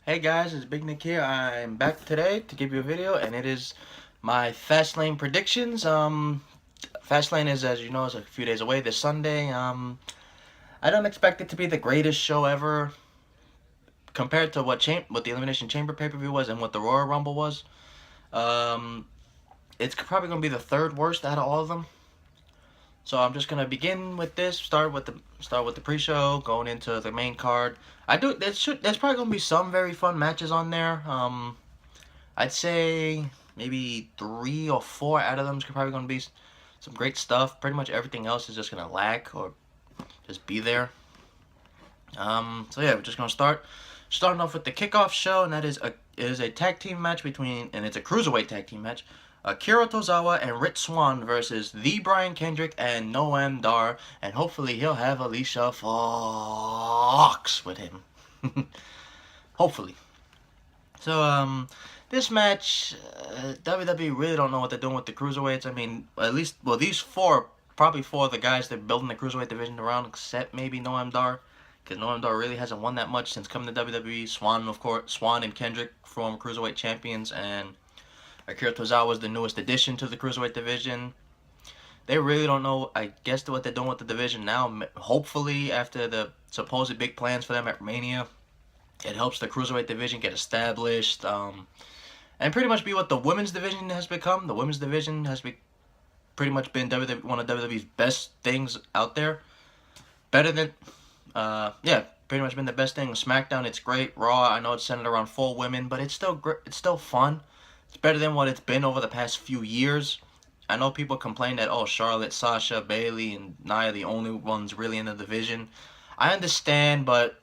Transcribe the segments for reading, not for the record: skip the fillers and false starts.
Hey guys, it's Big Nick here. I'm back today to give you a video, and it is my Fastlane predictions. Fastlane is, as you know, is a few days away this Sunday. I don't expect it to be the greatest show ever compared to what the Elimination Chamber pay-per-view was and what the Royal Rumble was. Um, it's probably gonna be the third worst out of all of them. So I'm just gonna begin with this. Start with the pre-show, going into the main card. There's probably gonna be some very fun matches on there. I'd say maybe 3 or 4 out of them is probably going to be some great stuff. Pretty much everything else is just going to lack or just be there. So yeah, we're just going to starting off with the kickoff show, and it is a tag team match and it's a Cruiserweight tag team match. Akira Tozawa and Rich Swann versus the Brian Kendrick and Noam Dar, and hopefully he'll have Alicia Fox with him. Hopefully. So, this match, WWE really don't know what they're doing with the cruiserweights. I mean, probably four of the guys they're building the cruiserweight division around, except maybe Noam Dar, because Noam Dar really hasn't won that much since coming to WWE. Swann and Kendrick former cruiserweight champions, and Akira Tozawa is the newest addition to the cruiserweight division. They really don't know, I guess, what they're doing with the division now. Hopefully, after the supposed big plans for them at Mania, it helps the cruiserweight division get established, and pretty much be what the women's division has become. The women's division has pretty much been one of WWE's best things out there. Better than, pretty much been the best thing. SmackDown, it's great. Raw, I know it's centered around 4 women, but it's still great. It's still fun. It's better than what it's been over the past few years. I know people complain that, Charlotte, Sasha, Bayley, and Nia are the only ones really in the division. I understand, but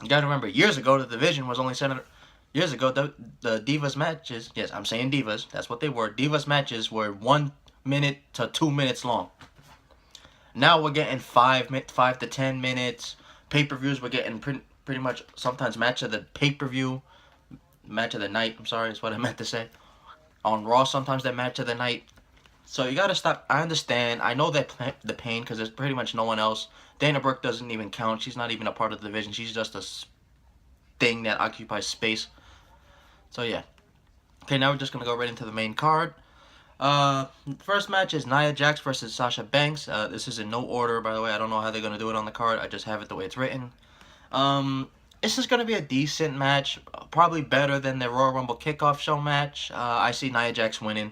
you gotta remember, years ago, the division was only centered. Years ago, the Divas matches, yes, I'm saying Divas, that's what they were. Divas matches were 1 minute to 2 minutes long. Now we're getting 5 to 10 minutes. Pay-per-views, we're getting pretty much sometimes match of the pay-per-view. Match of the night, I'm sorry, is what I meant to say. On Raw, sometimes that match of the night. So you gotta stop. I understand. I know that the pain, because there's pretty much no one else. Dana Brooke doesn't even count. She's not even a part of the division. She's just a thing that occupies space. So yeah. Okay, now we're just gonna go right into the main card. First match is Nia Jax versus Sasha Banks. This is in no order, by the way. I don't know how they're gonna do it on the card. I just have it the way it's written. This is gonna be a decent match, probably better than the Royal Rumble kickoff show match. I see Nia Jax winning,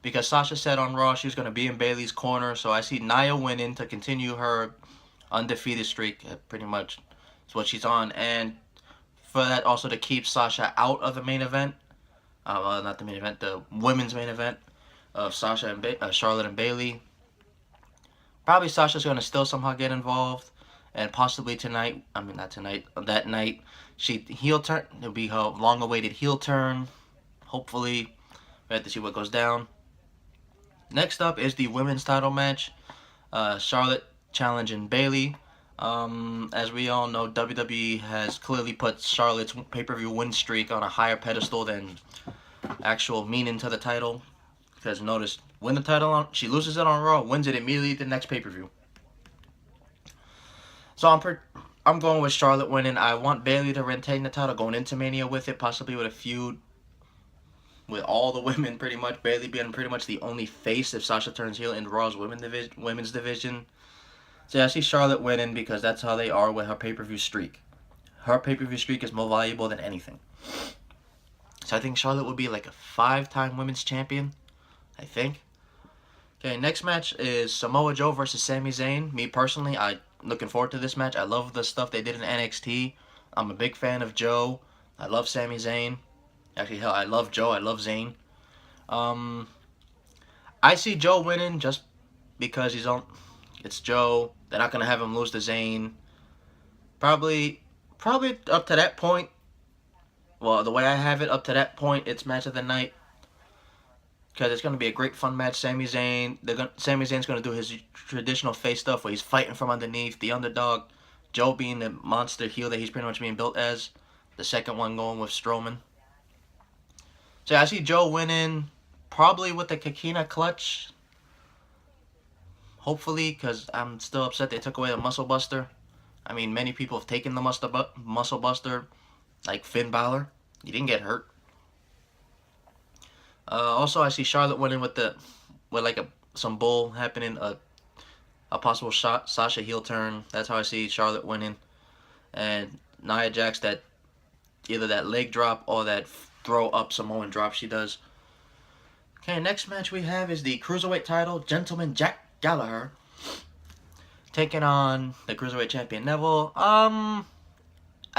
because Sasha said on Raw she was gonna be in Bayley's corner. So I see Nia winning to continue her undefeated streak. Pretty much, is what she's on, and for that also to keep Sasha out of the main event. Not the main event, the women's main event of Sasha and Charlotte and Bayley. Probably Sasha's going to still somehow get involved, and possibly tonight, not tonight, that night, it'll be her long-awaited heel turn. Hopefully, we have to see what goes down. Next up is the women's title match. Charlotte challenging Bayley. As we all know, WWE has clearly put Charlotte's pay-per-view win streak on a higher pedestal than actual meaning to the title. Because notice, win the title she loses it on Raw, wins it immediately the next pay-per-view. So I'm going with Charlotte winning. I want Bayley to retain the title going into Mania with it, possibly with a feud with all the women pretty much. Bayley being pretty much the only face if Sasha turns heel in Raw's women's division. So yeah, I see Charlotte winning because that's how they are with her pay-per-view streak. Her pay-per-view streak is more valuable than anything. So I think Charlotte will be like a 5-time women's champion, I think. Okay, next match is Samoa Joe versus Sami Zayn. Me personally, I'm looking forward to this match. I love the stuff they did in NXT. I'm a big fan of Joe. I love Sami Zayn. Actually, hell, I love Joe. I love Zayn. I see Joe winning just because it's Joe. They're not going to have him lose to Zayn. Probably up to that point. Well, the way I have it, up to that point, it's match of the night. Because it's going to be a great fun match. Sami Zayn's going to do his traditional face stuff where he's fighting from underneath, the underdog. Joe being the monster heel that he's pretty much being built as. The second one going with Strowman. So I see Joe winning, probably with the Kakina clutch. Hopefully, because I'm still upset they took away the Muscle Buster. I mean, many people have taken the Muscle Buster. like Finn Balor. He didn't get hurt. Also, I see Charlotte winning with like some bull happening. A possible Sasha heel turn. That's how I see Charlotte winning. And Nia Jax, that either that leg drop or that throw up Samoan drop she does. Okay, next match we have is the Cruiserweight title. Gentleman Jack Gallagher taking on the Cruiserweight champion Neville. I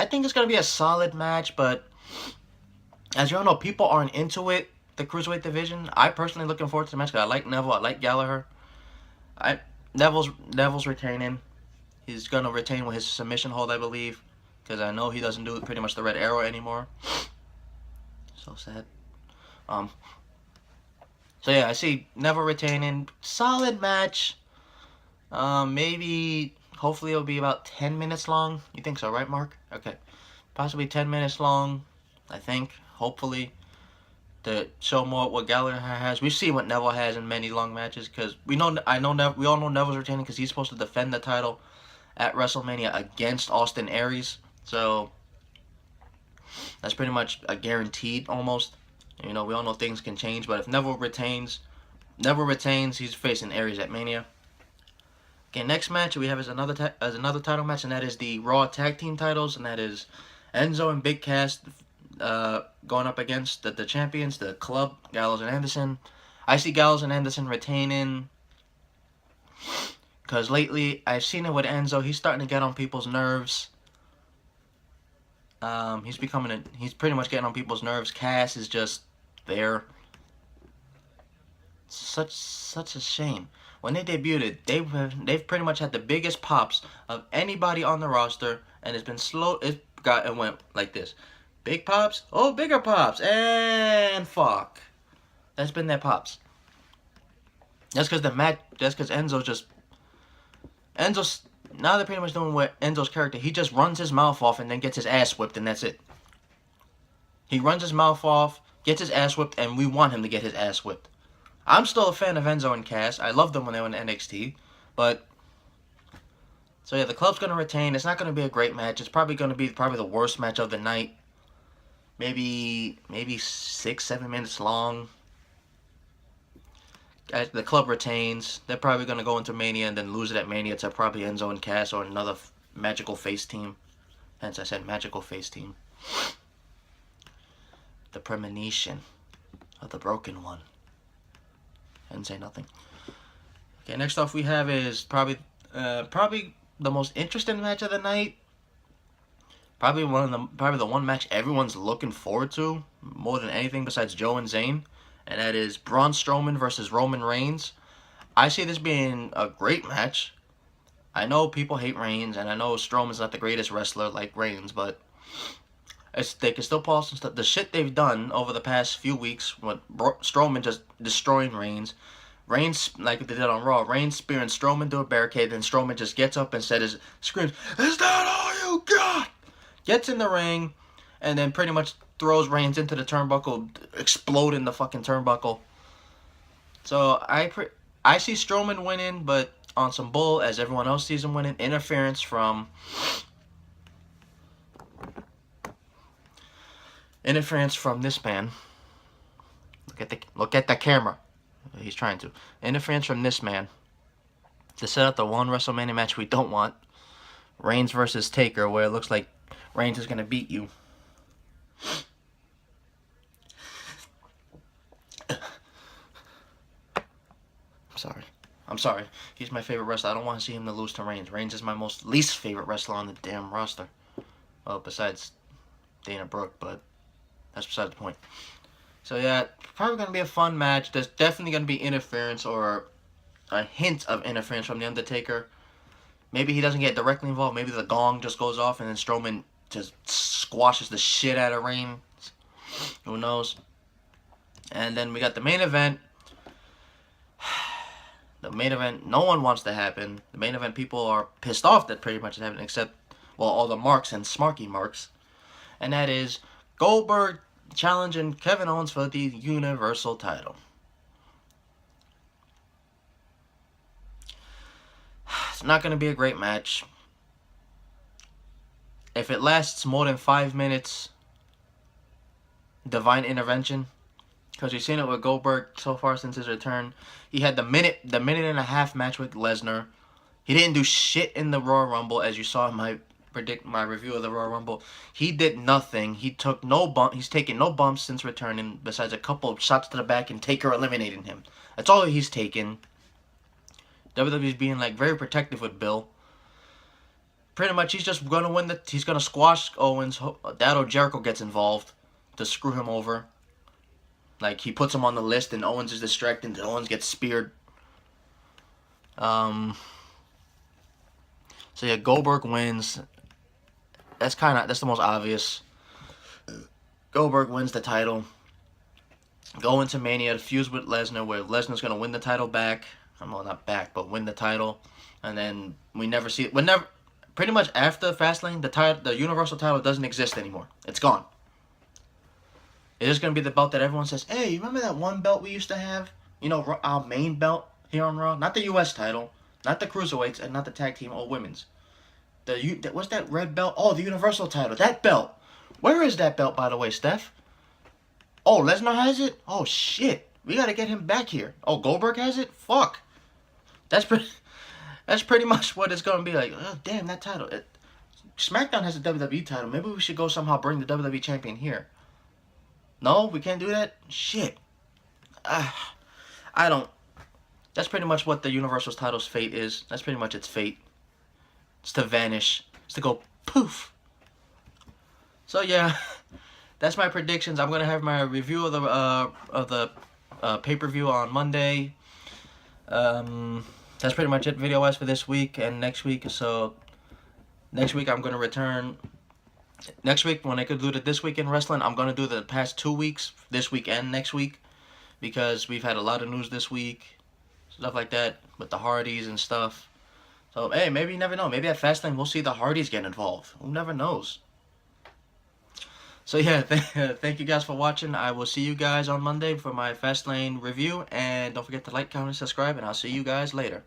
think it's going to be a solid match, but as you all know, people aren't into it, the Cruiserweight division. I personally looking forward to the match because I like Neville, I like Gallagher. Neville's retaining. He's going to retain with his submission hold, I believe, because I know he doesn't do pretty much the Red Arrow anymore. So sad. So yeah, I see Neville retaining. Solid match. Maybe, hopefully it'll be about 10 minutes long. You think so, right, Mark? Okay. Possibly 10 minutes long, I think, hopefully, to show more what Gallagher has. We've seen what Neville has in many long matches, because we all know Neville's retaining because he's supposed to defend the title at WrestleMania against Austin Aries. So, that's pretty much a guaranteed, almost. You know, we all know things can change, but if Neville retains, he's facing Aries at Mania. Okay, next match we have is another title match, and that is the Raw Tag Team titles, and that is Enzo and Big Cass going up against the champions, the Club, Gallows and Anderson. I see Gallows and Anderson retaining because lately I've seen it with Enzo. He's starting to get on people's nerves. He's pretty much getting on people's nerves. Cass is just there. Such a shame. When they debuted, they've pretty much had the biggest pops of anybody on the roster, and it's been slow. It went like this: big pops, oh, bigger pops, and fuck. That's been their pops. That's because Enzo's now they're pretty much doing what Enzo's character. He just runs his mouth off and then gets his ass whipped, and that's it. He runs his mouth off, gets his ass whipped, and we want him to get his ass whipped. I'm still a fan of Enzo and Cass. I loved them when they were in NXT. But, so yeah, the Club's going to retain. It's not going to be a great match. It's probably going to be the worst match of the night. Maybe 6-7 minutes long. The Club retains. They're probably going to go into Mania and then lose it at Mania to probably Enzo and Cass or another magical face team. Hence I said magical face team. The premonition of the broken one. I didn't say nothing. Okay, next off we have is probably the most interesting match of the night. Probably the one match everyone's looking forward to more than anything besides Joe and Zayn, and that is Braun Strowman versus Roman Reigns. I see this being a great match. I know people hate Reigns, and I know Strowman's not the greatest wrestler like Reigns, but they can still pull off some stuff. The shit they've done over the past few weeks with Strowman just destroying Reigns, like they did on Raw, Reigns spearing Strowman to a barricade, then Strowman just gets up and screams, "Is that all you got?" Gets in the ring, and then pretty much throws Reigns into the turnbuckle, exploding the fucking turnbuckle. So I see Strowman winning, but on some bull, as everyone else sees him winning. Interference from this man. Look at the camera. He's trying to. Interference from this man to set up the one WrestleMania match we don't want. Reigns versus Taker, where it looks like Reigns is going to beat you. I'm sorry. He's my favorite wrestler. I don't want to see him to lose to Reigns. Reigns is my least favorite wrestler on the damn roster. Well, besides Dana Brooke, but that's beside the point. So yeah, probably going to be a fun match. There's definitely going to be interference or a hint of interference from The Undertaker. Maybe he doesn't get directly involved. Maybe the gong just goes off and then Strowman just squashes the shit out of Reigns. Who knows? And then we got the main event. The main event, no one wants to happen. The main event, people are pissed off that pretty much is happening, except, well, all the marks and smarky marks. And that is Goldberg challenging Kevin Owens for the Universal title. It's not going to be a great match. If it lasts more than 5 minutes, divine intervention. Because we've seen it with Goldberg so far since his return. He had the minute and a half match with Lesnar. He didn't do shit in the Royal Rumble, as you saw in my review of the Royal Rumble. He did nothing. He took no bump. He's taken no bumps since returning, besides a couple of shots to the back and Taker eliminating him. That's all he's taken. WWE's being like very protective with Bill. Pretty much, he's just gonna win he's gonna squash Owens. That or Jericho gets involved to screw him over. Like, he puts him on the list and Owens is distracted and Owens gets speared. So yeah, Goldberg wins. That's the most obvious. Goldberg wins the title. Go into Mania to fuse with Lesnar, where Lesnar's gonna win the title back. Well, not back, but win the title. And then we never see it. Pretty much after Fastlane, the Universal title doesn't exist anymore. It's gone. It is going to be the belt that everyone says, hey, you remember that one belt we used to have? You know, our main belt here on Raw? Not the US title, not the Cruiserweights, and not the tag team or women's. What's that red belt? Oh, the Universal title. That belt. Where is that belt, by the way, Steph? Oh, Lesnar has it? Oh, shit. We got to get him back here. Oh, Goldberg has it? Fuck. That's pretty much what it's going to be like. Oh, damn, that title. SmackDown has a WWE title. Maybe we should go somehow bring the WWE champion here. No, we can't do that? Shit. I don't. That's pretty much what the Universal's title's fate is. That's pretty much its fate. It's to vanish. It's to go poof. So yeah, that's my predictions. I'm gonna have my review of the pay-per-view on Monday. That's pretty much it video-wise for this week and next week. So next week I'm gonna return. Next week, when I could do the This Week in Wrestling, I'm going to do the past 2 weeks, this week and next week, because we've had a lot of news this week, stuff like that, with the Hardys and stuff. So, hey, maybe you never know. Maybe at Fastlane, we'll see the Hardys get involved. Who never knows? So, yeah, thank you guys for watching. I will see you guys on Monday for my Fastlane review, and don't forget to like, comment, and subscribe, and I'll see you guys later.